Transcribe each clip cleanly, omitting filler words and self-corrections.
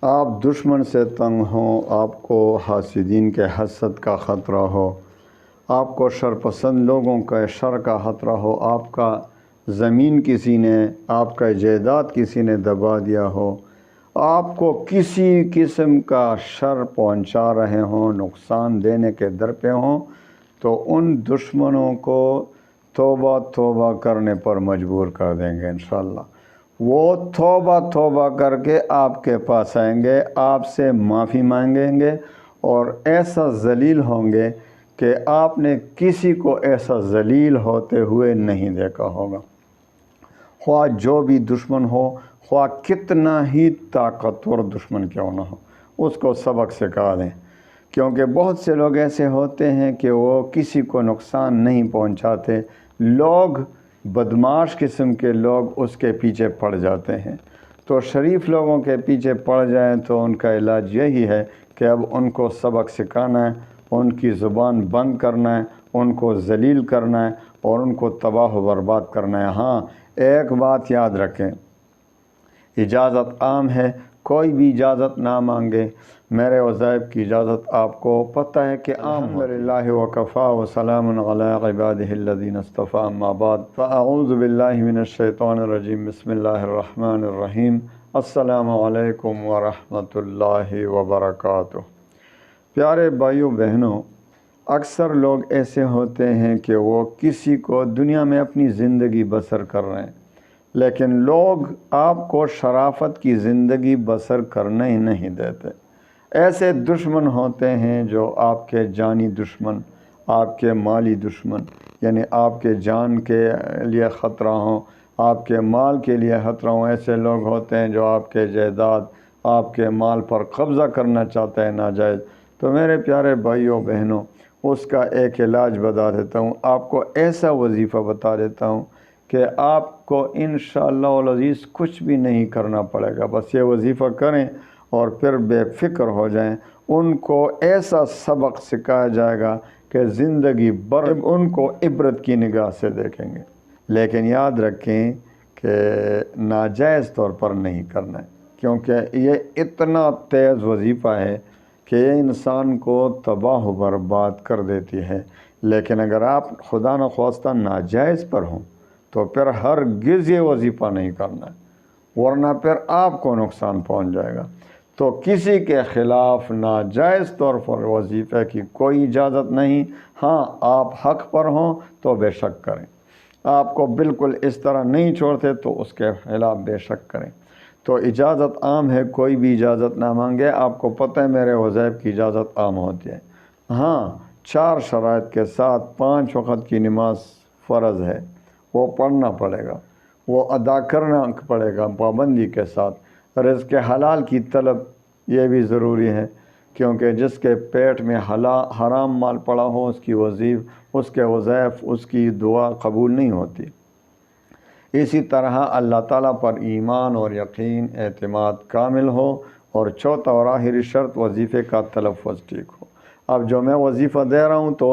آپ دشمن سے تنگ ہوں، آپ کو حاسدین کے حسد کا خطرہ ہو، آپ کو شرپسند لوگوں کا شر کا خطرہ ہو، آپ کا زمین کسی نے، آپ کا جائیداد کسی نے دبا دیا ہو، آپ کو کسی قسم کا شر پہنچا رہے ہوں، نقصان دینے کے در پہ ہوں، تو ان دشمنوں کو توبہ توبہ کرنے پر مجبور کر دیں گے انشاءاللہ۔ وہ توبہ کر کے آپ کے پاس آئیں گے، آپ سے معافی مانگیں گے اور ایسا ذلیل ہوں گے کہ آپ نے کسی کو ایسا ذلیل ہوتے ہوئے نہیں دیکھا ہوگا۔ خواہ جو بھی دشمن ہو، خواہ کتنا ہی طاقتور دشمن کیوں نہ ہو، اس کو سبق سکھا دیں، کیونکہ بہت سے لوگ ایسے ہوتے ہیں کہ وہ کسی کو نقصان نہیں پہنچاتے، لوگ بدمعاش قسم کے لوگ اس کے پیچھے پڑ جاتے ہیں۔ تو شریف لوگوں کے پیچھے پڑ جائیں تو ان کا علاج یہی ہے کہ اب ان کو سبق سکھانا ہے، ان کی زبان بند کرنا ہے، ان کو ذلیل کرنا ہے اور ان کو تباہ و برباد کرنا ہے۔ ہاں، ایک بات یاد رکھیں، اجازت عام ہے، کوئی بھی اجازت نہ مانگے۔ میرے وظائف کی اجازت آپ کو پتہ ہے کہ عام ہے۔ الحمدللہ وکفا وسلام علی عبادہ الذین اصطفیٰ، اما بعد فاعوذ باللہ من الشیطان الرجیم، بسم اللہ الرحمن الرحیم۔ السلام علیکم ورحمۃ اللہ وبرکاتہ۔ پیارے بھائیوں بہنوں، اکثر لوگ ایسے ہوتے ہیں کہ وہ کسی کو دنیا میں اپنی زندگی بسر کر رہے ہیں، لیکن لوگ آپ کو شرافت کی زندگی بسر کرنے ہی نہیں دیتے۔ ایسے دشمن ہوتے ہیں جو آپ کے جانی دشمن، آپ کے مالی دشمن، یعنی آپ کے جان کے لیے خطرہ ہوں، آپ کے مال کے لیے خطرہ ہوں۔ ایسے لوگ ہوتے ہیں جو آپ کے جائیداد، آپ کے مال پر قبضہ کرنا چاہتے ہیں ناجائز۔ تو میرے پیارے بھائیوں بہنوں، اس کا ایک علاج بتا دیتا ہوں، آپ کو ایسا وظیفہ بتا دیتا ہوں کہ آپ کو انشاءاللہ العزیز کچھ بھی نہیں کرنا پڑے گا، بس یہ وظیفہ کریں اور پھر بے فکر ہو جائیں۔ ان کو ایسا سبق سکھایا جائے گا کہ زندگی بھر ان کو عبرت کی نگاہ سے دیکھیں گے۔ لیکن یاد رکھیں کہ ناجائز طور پر نہیں کرنا ہے، کیونکہ یہ اتنا تیز وظیفہ ہے کہ یہ انسان کو تباہ و برباد کر دیتی ہے۔ لیکن اگر آپ خدا نخواستہ ناجائز پر ہوں تو پھر ہرگز یہ وظیفہ نہیں کرنا ہے، ورنہ پھر آپ کو نقصان پہنچ جائے گا۔ تو کسی کے خلاف ناجائز طور پر وظیفے کی کوئی اجازت نہیں۔ ہاں، آپ حق پر ہوں تو بے شک کریں، آپ کو بالکل اس طرح نہیں چھوڑتے تو اس کے خلاف بے شک کریں۔ تو اجازت عام ہے، کوئی بھی اجازت نہ مانگے۔ آپ کو پتہ ہے میرے وظائف کی اجازت عام ہوتی ہے۔ ہاں، 4 شرائط کے ساتھ 5 وقت کی نماز فرض ہے، وہ پڑھنا پڑے گا، وہ ادا کرنا پڑے گا پابندی کے ساتھ۔ رزق حلال کی طلب یہ بھی ضروری ہے، کیونکہ جس کے پیٹ میں حرام مال پڑا ہو اس کی وظائف، اس کی دعا قبول نہیں ہوتی۔ اسی طرح اللہ تعالیٰ پر ایمان اور یقین، اعتماد کامل ہو، اور چوتھا اور آخری شرط وظیفے کا تلفظ ٹھیک ہو۔ اب جو میں وظیفہ دے رہا ہوں تو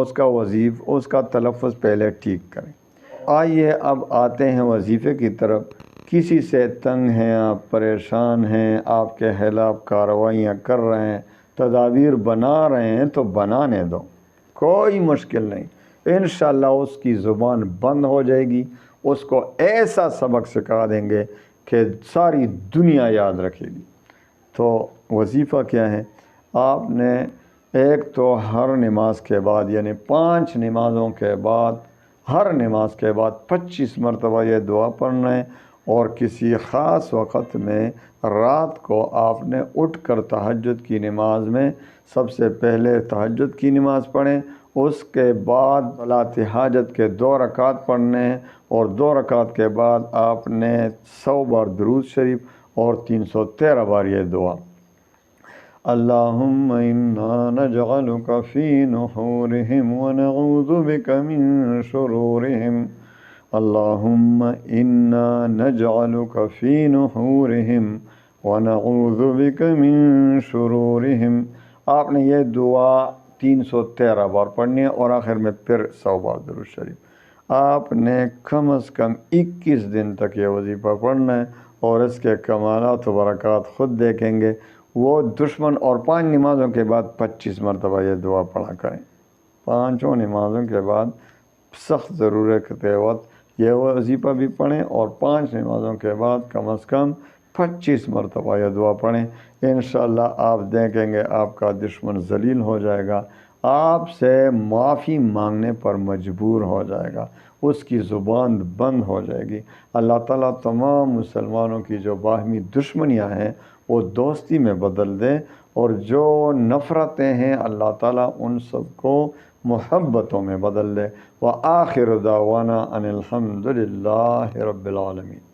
اس کا تلفظ پہلے ٹھیک کریں۔ آئیے اب آتے ہیں وظیفے کی طرف۔ کسی سے تنگ ہیں آپ، پریشان ہیں، آپ کے خلاف کارروائیاں کر رہے ہیں، تدابیر بنا رہے ہیں، تو بنانے دو، کوئی مشکل نہیں۔ انشاءاللہ اس کی زبان بند ہو جائے گی، اس کو ایسا سبق سکھا دیں گے کہ ساری دنیا یاد رکھے گی۔ تو وظیفہ کیا ہے؟ آپ نے ایک تو ہر نماز کے بعد، یعنی 5 نمازوں کے بعد، ہر نماز کے بعد 25 مرتبہ یہ دعا پڑھنا ہے، اور کسی خاص وقت میں رات کو آپ نے اٹھ کر تہجد کی نماز میں سب سے پہلے تہجد کی نماز پڑھیں، اس کے بعد صلاۃ حاجت کے 2 رکعت پڑھنے ہیں، اور 2 رکعت کے بعد آپ نے 100 بار درود شریف اور 313 بار یہ دعا: اللہم انا نجعلک فی نحورہم ونعوذ بک من شرورہم، اللہم انا نجعلک فی نحورہم ونعوذ بک من شرورہم۔ آپ نے یہ دعا 313 بار پڑھنی ہے، اور آخر میں پھر 100 بار درود شریف۔ آپ نے کم از کم 21 دن تک یہ وظیفہ پڑھنا ہے، اور اس کے کمالات و برکات خود دیکھیں گے۔ وہ دشمن، اور 5 نمازوں کے بعد 25 مرتبہ یہ دعا پڑھا کریں۔ 5 نمازوں کے بعد سخت ضرورت کے وقت یہ وظیفہ بھی پڑھیں، اور 5 نمازوں کے بعد کم از کم 25 مرتبہ یہ دعا پڑھیں۔ انشاءاللہ آپ دیکھیں گے آپ کا دشمن ذلیل ہو جائے گا، آپ سے معافی مانگنے پر مجبور ہو جائے گا، اس کی زبان بند ہو جائے گی۔ اللہ تعالیٰ تمام مسلمانوں کی جو باہمی دشمنیاں ہیں وہ دوستی میں بدل دے، اور جو نفرتیں ہیں اللہ تعالیٰ ان سب کو محبتوں میں بدل دے۔ وآخر دعوانا ان الحمد للہ رب العالمین۔